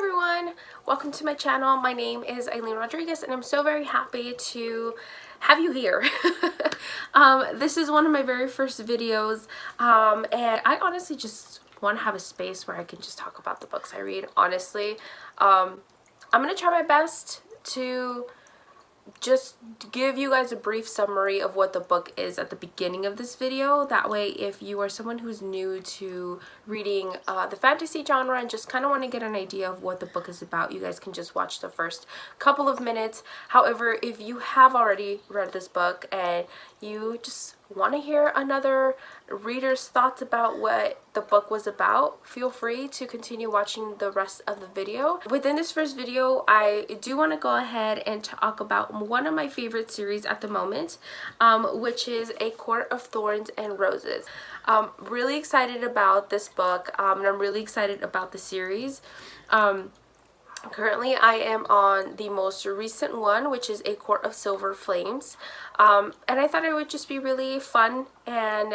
everyone, welcome to my channel. My name is Eileen Rodriguez and I'm so very happy to have you here. This is one of my very first videos and I honestly just want to have a space where I can just talk about the books I read. Honestly, I'm gonna try my best to just give you guys a brief summary of what the book is at the beginning of this video. That way, if you are someone who's new to reading the fantasy genre and just kind of want to get an idea of what the book is about, you guys can just watch the first couple of minutes. However, if you have already read this book and you just want to hear another reader's thoughts about what the book was about, feel free to continue watching the rest of the video. Within this first video, I do want to go ahead and talk about one of my favorite series at the moment, which is A Court of Thorns and Roses. Really excited about this book, and I'm really excited about the series. Currently, I am on the most recent one, which is A Court of Silver Flames. And I thought it would just be really fun and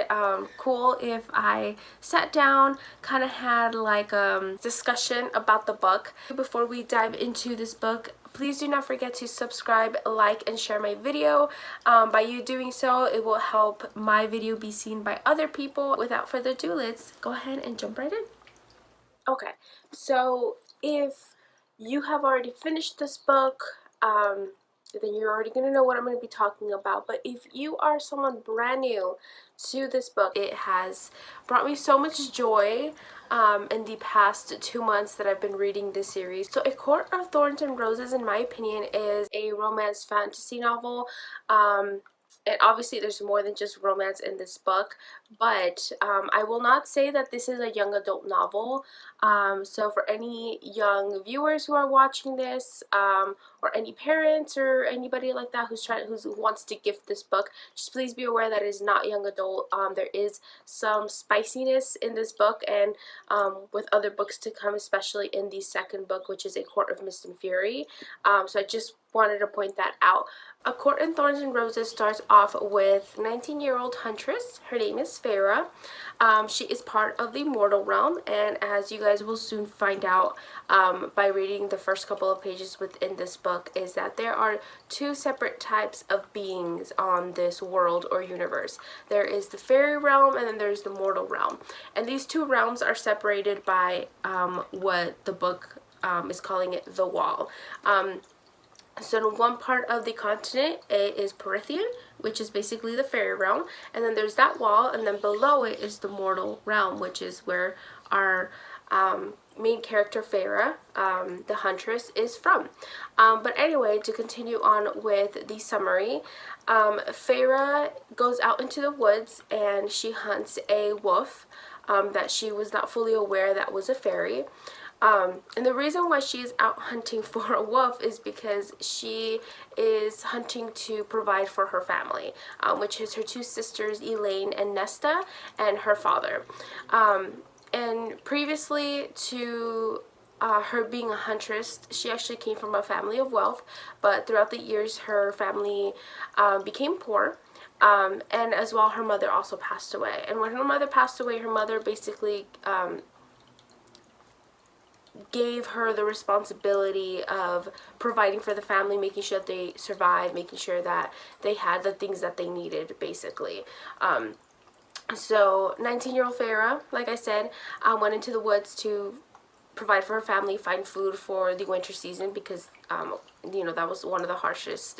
cool if I sat down, kind of had like a discussion about the book. Before we dive into this book, please do not forget to subscribe, like, and share my video. By you doing so, it will help my video be seen by other people. Without further ado, let's go ahead and jump right in. Okay, so if you have already finished this book, then you're already going to know what I'm going to be talking about. But if you are someone brand new to this book, it has brought me so much joy in the past 2 months that I've been reading this series. So A Court of Thorns and Roses, in my opinion, is a romance fantasy novel. And obviously there's more than just romance in this book, but I will not say that this is a young adult novel. So for any young viewers who are watching this, or any parents or anybody like that who wants to gift this book, just please be aware that it is not young adult. There is some spiciness in this book, and with other books to come, especially in the second book, which is A Court of Mist and Fury. So I just wanted to point that out. A Court in Thorns and Roses starts off with 19-year-old huntress. Her name is Farah. She is part of the mortal realm, and as you guys will soon find out by reading the first couple of pages within this book, is that there are two separate types of beings on this world or universe. There is the fairy realm, and then there's the mortal realm. And these two realms are separated by what the book is calling it the wall. So in one part of the continent, it is Perithian, which is basically the fairy realm, and then there's that wall, and then below it is the mortal realm, which is where our main character Farah, the huntress, is from. But anyway, to continue on with the summary, Farah goes out into the woods and she hunts a wolf that she was not fully aware that was a fairy. And the reason why she is out hunting for a wolf is because she is hunting to provide for her family, which is her two sisters, Elaine and Nesta, and her father. And previously to her being a huntress, she actually came from a family of wealth, but throughout the years her family became poor. And as well, her mother also passed away. And when her mother passed away, her mother basically gave her the responsibility of providing for the family, making sure that they survived, making sure that they had the things that they needed, basically. So 19-year-old Farah, like I said, went into the woods to provide for her family, find food for the winter season, because you know, that was one of the harshest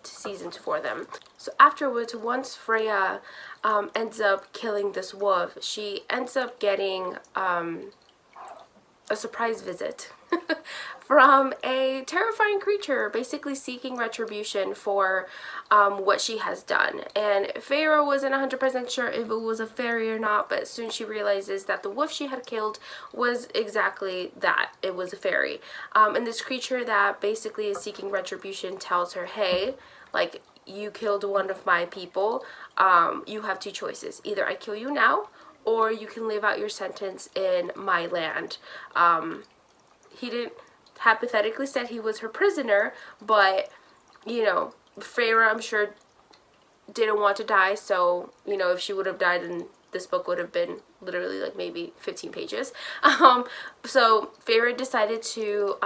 seasons for them. So afterwards, once Freya ends up killing this wolf, she ends up getting a surprise visit from a terrifying creature, basically seeking retribution for what she has done. And Farah wasn't 100% sure if it was a fairy or not, but soon she realizes that the wolf she had killed was exactly that. It was a fairy. And this creature that basically is seeking retribution tells her, hey, like, you killed one of my people. You have two choices. Either I kill you now, or you can live out your sentence in my land. He didn't hypothetically said he was her prisoner, but, you know, Farah, I'm sure, didn't want to die, so, you know, if she would have died, then this book would have been literally like maybe 15 pages. So Feyre decided to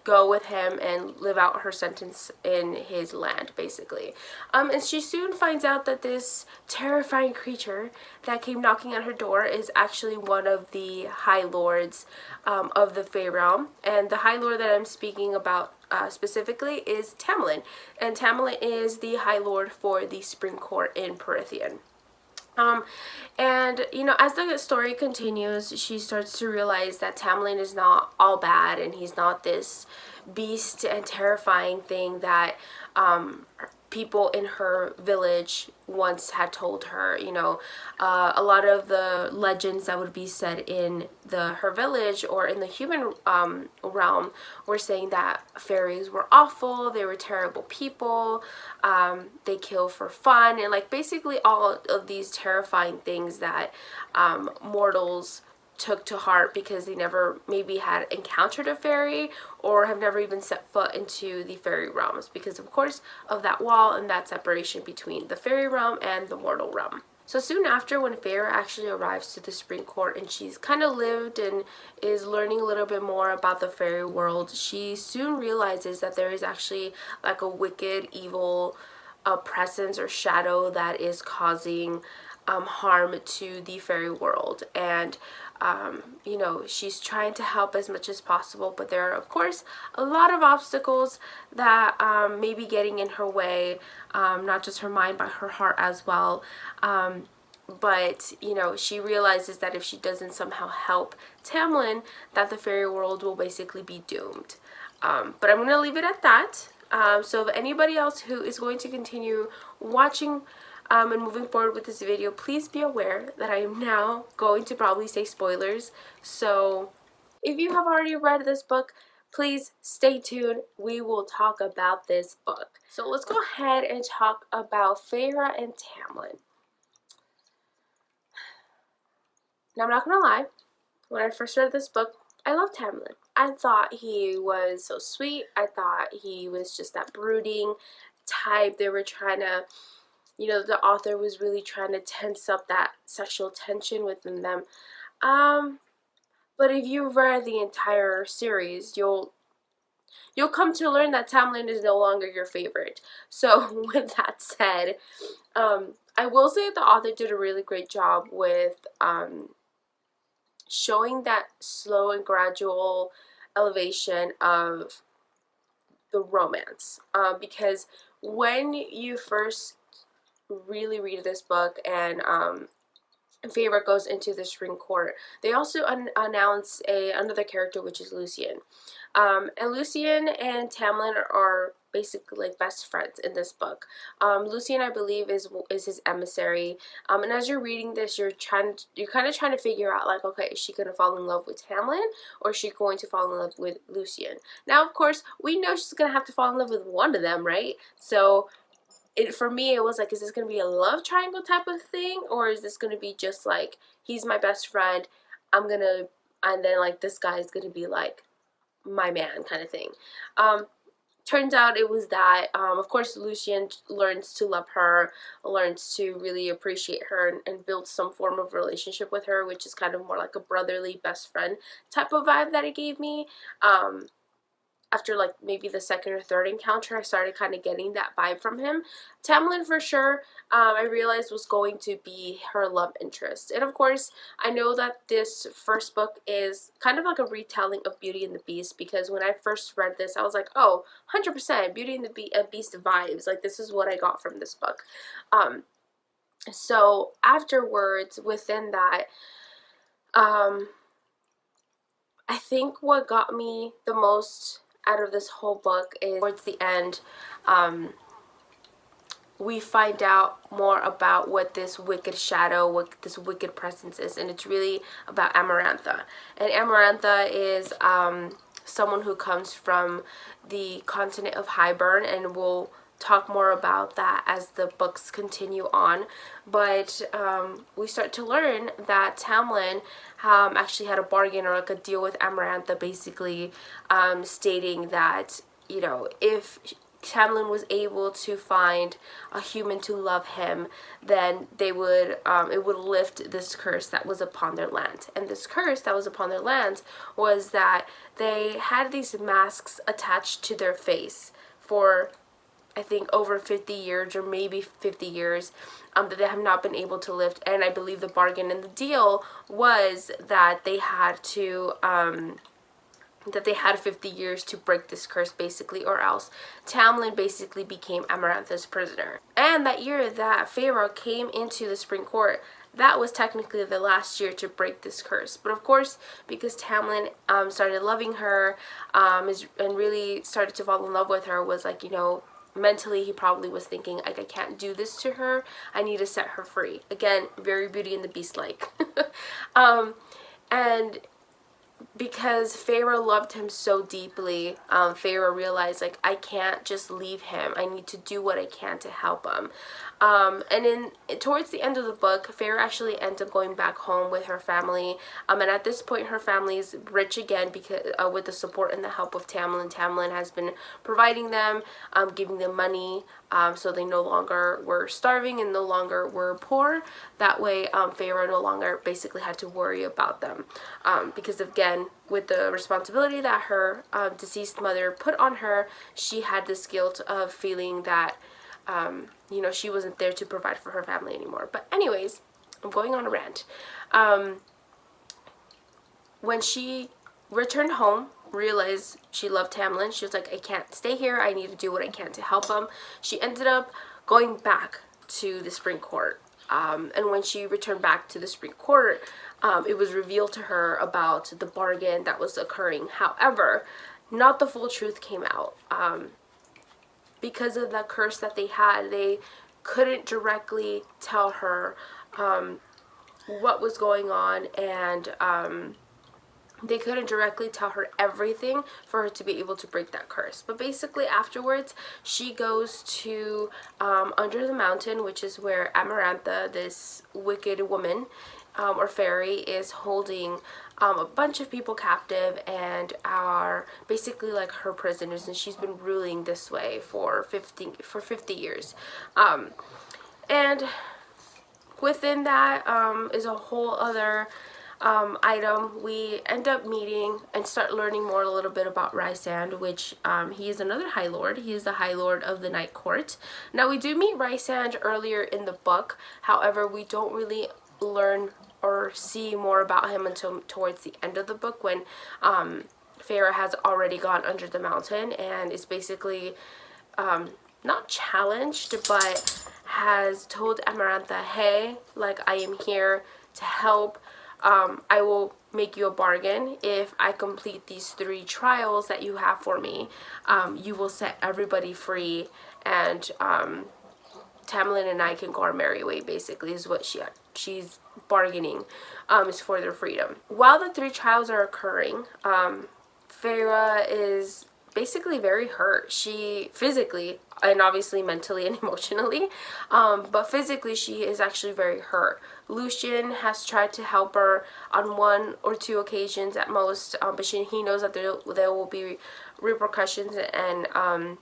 go with him and live out her sentence in his land, basically. And she soon finds out that this terrifying creature that came knocking at her door is actually one of the High Lords of the Fey Realm. And the High Lord that I'm speaking about specifically is Tamlin. And Tamlin is the High Lord for the Spring Court in Prythian. And, you know, as the story continues, she starts to realize that Tamlin is not all bad, and he's not this beast and terrifying thing that people in her village once had told her. You know, a lot of the legends that would be said in her village or in the human realm were saying that fairies were awful, they were terrible people, they kill for fun, and like basically all of these terrifying things that mortals took to heart because they never maybe had encountered a fairy or have never even set foot into the fairy realms because of course of that wall and that separation between the fairy realm and the mortal realm. So soon after, when Feyre actually arrives to the Spring Court and she's kind of lived and is learning a little bit more about the fairy world, she soon realizes that there is actually like a wicked, evil presence or shadow that is causing harm to the fairy world. And you know, she's trying to help as much as possible, but there are of course a lot of obstacles that may be getting in her way, not just her mind but her heart as well. But you know, she realizes that if she doesn't somehow help Tamlin, that the fairy world will basically be doomed. But I'm gonna leave it at that. So if anybody else who is going to continue watching and moving forward with this video, please be aware that I am now going to probably say spoilers. So if you have already read this book, please stay tuned. We will talk about this book. So let's go ahead and talk about Feyre and Tamlin. Now I'm not gonna lie, when I first read this book, I loved Tamlin. I thought he was so sweet. I thought he was just that brooding type. They were trying to, you know, the author was really trying to tense up that sexual tension within them. But if you read the entire series, you'll come to learn that Tamlin is no longer your favorite. So with that said, I will say the author did a really great job with showing that slow and gradual elevation of the romance. Because when you first really read this book and Feyre goes into the Spring Court, they also announce another character, which is Lucien. And Lucien and Tamlin are basically like best friends in this book. Lucien, I believe, is his emissary. And as you're reading this, you're kind of trying to figure out, like, okay, is she gonna fall in love with Tamlin or is she going to fall in love with Lucien? Now, of course, we know she's gonna have to fall in love with one of them, right? So for me, it was like, is this going to be a love triangle type of thing? Or is this going to be just like, he's my best friend, and then like this guy is going to be like my man kind of thing. Turns out it was that, of course, Lucien learns to love her, learns to really appreciate her and build some form of relationship with her, which is kind of more like a brotherly best friend type of vibe that it gave me. After like maybe the second or third encounter, I started kind of getting that vibe from him. Tamlin, for sure, I realized was going to be her love interest. And of course, I know that this first book is kind of like a retelling of Beauty and the Beast, because when I first read this, I was like, oh, 100% Beauty and the Beast vibes. Like, this is what I got from this book. So afterwards, within that, I think what got me the most out of this whole book is towards the end, we find out more about what this wicked shadow, what this wicked presence is, and it's really about Amarantha. And Amarantha is someone who comes from the continent of Hybern, and we'll talk more about that as the books continue on. But we start to learn that Tamlin actually had a bargain or like a deal with Amarantha, basically stating that, you know, if Tamlin was able to find a human to love him, then they would it would lift this curse that was upon their land. And this curse that was upon their lands was that they had these masks attached to their face for, I think, over 50 years or maybe 50 years, that they have not been able to lift. And I believe the bargain and the deal was that they had to 50 years to break this curse, basically, or else Tamlin basically became Amarantha's prisoner. And that year that Feyre came into the Spring Court, that was technically the last year to break this curse. But of course, because Tamlin started loving her and really started to fall in love with her, was like, you know, mentally he probably was thinking, like, I can't do this to her, I need to set her free. Again, very Beauty and the Beast like. And because Feyre loved him so deeply, Feyre realized, like, I can't just leave him. I need to do what I can to help him. And towards the end of the book, Feyre actually ends up going back home with her family. And at this point, her family is rich again because with the support and the help of Tamlin. Tamlin has been providing them, giving them money, so they no longer were starving and no longer were poor. That way, Feyre no longer basically had to worry about them, because again, with the responsibility that her deceased mother put on her, she had this guilt of feeling that you know, she wasn't there to provide for her family anymore. But anyways, I'm going on a rant. When she returned home, realized she loved Tamlin, she was like, I can't stay here, I need to do what I can to help him. She ended up going back to the Spring Court. And when she returned back to the Spring Court, it was revealed to her about the bargain that was occurring. However, not the full truth came out. Because of that curse that they had, they couldn't directly tell her what was going on, and they couldn't directly tell her everything for her to be able to break that curse. But basically afterwards, she goes to under the mountain, which is where Amarantha, this wicked woman or fairy, is holding a bunch of people captive and are basically like her prisoners, and she's been ruling this way for 50 years. And within that is a whole other item. We end up meeting and start learning more a little bit about Rhysand, which he is another High Lord. He is the High Lord of the Night Court. Now, we do meet Rhysand earlier in the book. However, we don't really learn or see more about him until towards the end of the book, when Feyre has already gone under the mountain and is basically not challenged, but has told Amarantha, hey, like, I am here to help. I will make you a bargain. If I complete these 3 trials that you have for me, you will set everybody free, and Tamlin and I can go our merry way, basically, is what she's bargaining, is for their freedom. While the 3 trials are occurring, Feyre is basically very hurt. She physically, and obviously mentally and emotionally, but physically she is actually very hurt. Lucien has tried to help her on 1 or 2 occasions at most, but he knows that there will be repercussions and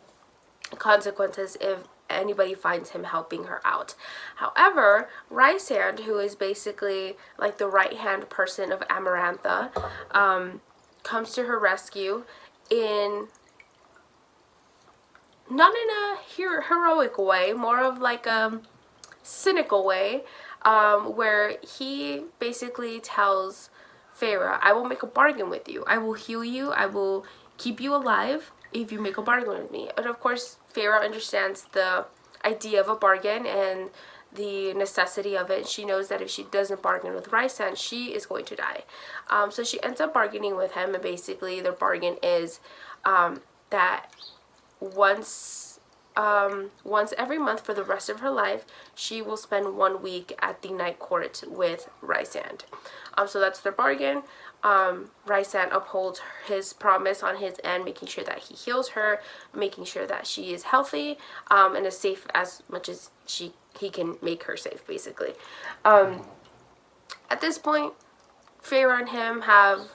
consequences if anybody finds him helping her out. However, Rhysand, who is basically like the right-hand person of Amarantha, comes to her rescue in not in a heroic way, more of like a cynical way, where he basically tells Feyre, I will make a bargain with you. I will heal you. I will keep you alive if you make a bargain with me. And of course, Feyre understands the idea of a bargain and the necessity of it. She knows that if she doesn't bargain with Rhysand, she is going to die. So she ends up bargaining with him, and basically their bargain is that once every month for the rest of her life, she will spend 1 week at the Night Court with Rhysand. So that's their bargain. Rhysand upholds his promise on his end, making sure that he heals her, making sure that she is healthy, and is safe as much as he can make her safe, basically. At this point, Feyre and him have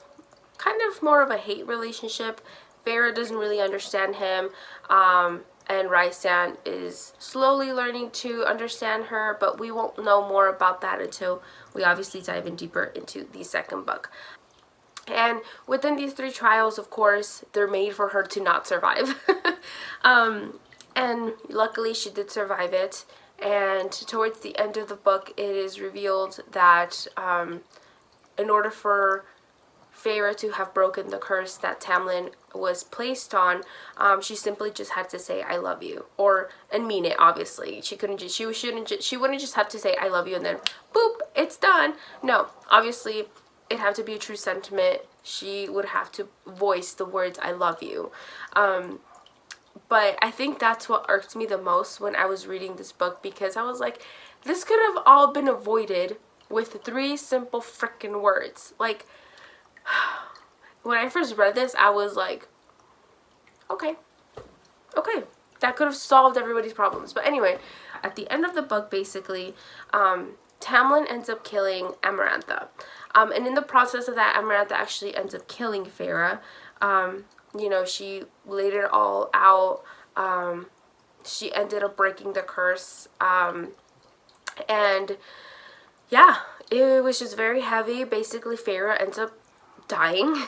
kind of more of a hate relationship. Feyre doesn't really understand him, and Rysand is slowly learning to understand her, but we won't know more about that until we obviously dive in deeper into the second book. And within these 3 trials, of course, they're made for her to not survive. And luckily she did survive it. And towards the end of the book, it is revealed that in order for Feyre to have broken the curse that Tamlin was placed on, she simply just had to say "I love you," and mean it. Obviously, she wouldn't just have to say "I love you" and then boop, it's done. No, obviously, it had to be a true sentiment. She would have to voice the words "I love you." But I think that's what irked me the most when I was reading this book, because I was like, this could have all been avoided with 3 simple freaking words. Like, when I first read this, I was like, okay, that could have solved everybody's problems. But anyway, at the end of the book, basically, Tamlin ends up killing Amarantha. And in the process of that, Amarantha actually ends up killing Feyre. You know, she laid it all out. She ended up breaking the curse. And yeah, it was just very heavy. Basically, Feyre ends up dying.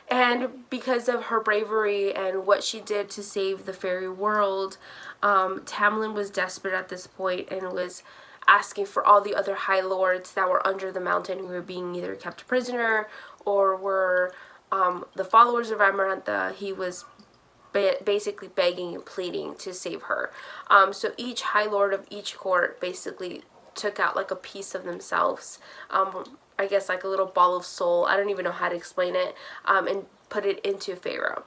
And because of her bravery and what she did to save the fairy world, Tamlin was desperate at this point and was asking for all the other High Lords that were under the mountain, who were being either kept prisoner or were the followers of Amarantha. He was basically begging and pleading to save her. So each High Lord of each court basically took out like a piece of themselves, I guess like a little ball of soul, I don't even know how to explain it, and put it into Feyre.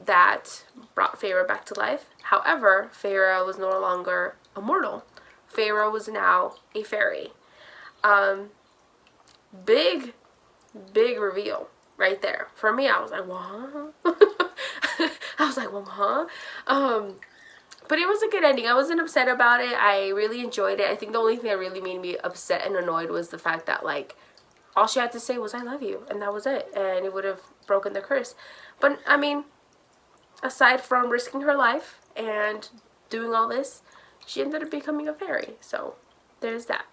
That brought Feyre back to life. However, Feyre was no longer immortal. Feyre was now a fairy. Big reveal right there. For me, I was like, what? I was like, well, huh? But it was a good ending. I wasn't upset about it. I really enjoyed it. I think the only thing that really made me upset and annoyed was the fact that, like, all she had to say was, I love you, and that was it. And it would have broken the curse. But, I mean, aside from risking her life and doing all this, she ended up becoming a fairy. So, there's that.